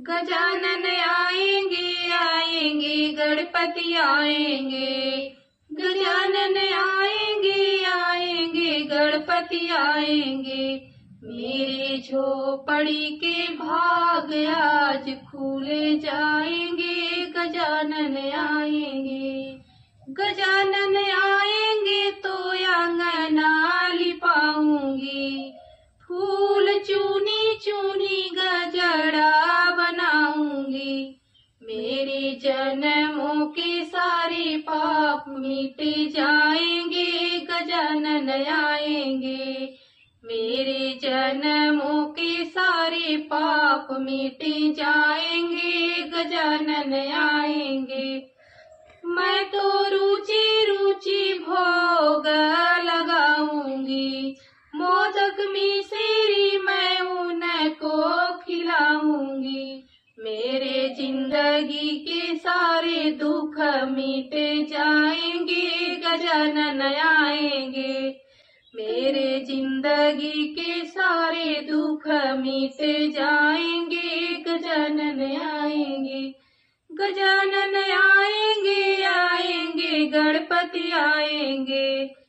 गजानन आएंगे आएंगे गणपति आएंगे। गजानन आएंगे आएंगे गणपति आएंगे। मेरे झोपड़ी के भाग आज खुले जाएंगे। गजानन आएंगे। गजानन आएंगे तो आंगना लिपाऊंगी। फूल चुनी चुनी गजरा बनाऊंगी। मेरे जन्मों के सारे पाप मिट जाएंगे। गजानन आएंगे। मेरे जन्मों के सारे पाप मिट जाएंगे। गजानन आएंगे। मैं तो रुचि रुचि भोग लगाऊंगी। मोदक मिश्री मैं उनको खिलाऊंगी। मेरे जिंदगी के सारे दुख मिट जाएंगे। गजानन आएंगे। मेरे जिंदगी के सारे दुख मिट जाएंगे। गजानन आएंगे। गजानन आएंगे आएंगे गणपति आएंगे।